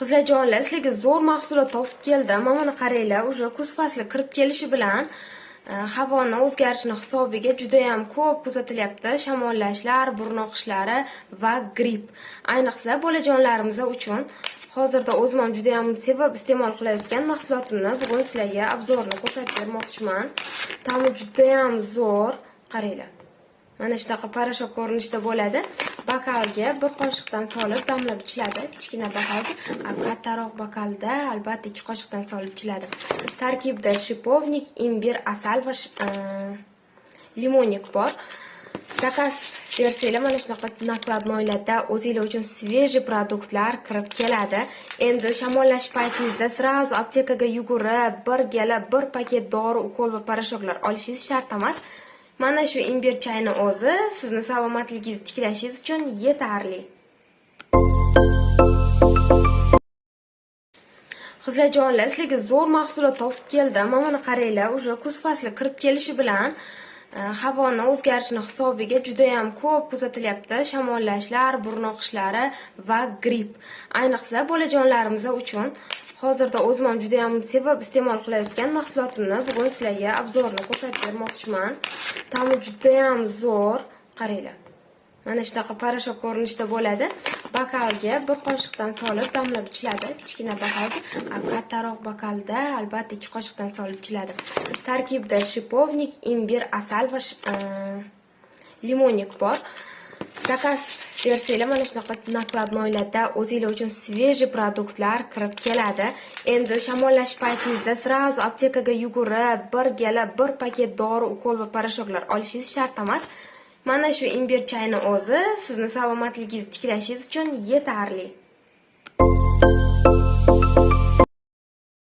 Qizlarjonlar, sizlarga zo'r mahsulot topib keldim. Mana qaranglar, уже kuz fasli kirib kelishi bilan havoni o'zgarishini hisobiga juda ham ko'p kuzatilyapti. Shamollashlar, burun oqishlari va gripp. Ayniqsa bolajonlarimiz uchun hozirda o'zim ham juda ham sevib iste'mol qilayotgan mahsulotimni bugun sizlarga obzorini ko'rsatib bermoqchiman. Ta'mi juda ham zo'r. Qaranglar. Mana shunaqa parashok ko'rinishda bo'ladi. Bokalga bir qoshiqdan solib damlab ichiladi. Kichkina bokalga, kattaroq bokalda albatta 2 qoshiqdan solib ichiladi. Tarkibida shipovnik, imbir, asal va limonik bor. Zakaz bersanglar mana shunaqa nakladnoylarda o'zingizlar uchun svejiy produktlar kirib keladi. Endi shamollash paytingizda srazu aptekaga yugurib, bir gala bir paket dori, ukol va parashoklar olishingiz shart emas. Mana shu imbir chayni o'zi sizni salomatligingizni tiklashingiz uchun yetarli. Qizlarjonlar, sizlarga zo'r mahsulot topib keldim. Mana qaranglar, уже kuz fasli kirib kelishi bilan havoni o'zgarishini hisobiga juda ham ko'p kuzatilyapti. Shamollashlar, burun oqishlari va gripp. Ayniqsa bolajonlarimiz uchun hozirda o'zim ham juda ham sevib iste'mol qilayotgan mahsulotimni bugun sizlarga obzorini ko'rsatib bermoqchiman. Ta'mi juda ham zo'r. Qaranglar. Mana shunaqa parashok ko'rinishda bo'ladi. Bokalga bir qoshiqdan solib damlab ichiladi. Kichkina bokalga, kattaroq bokalda albatta 2 qoshiqdan solib ichiladi. Tarkibida shipovnik, imbir, asal va limonik bor. Zakaz bersanglar mana shunaqa nakladnoylarda o'zingizlar uchun svejiy produktlar kirib keladi. Endi shamollash paytingizda srazu aptekaga yugurib, bir gala bir paket dori, ukol va parashoklar olishingiz shart emas. Mana shu imbir chayni o'zi sizni salomatligingizni tiklashingiz uchun yetarli.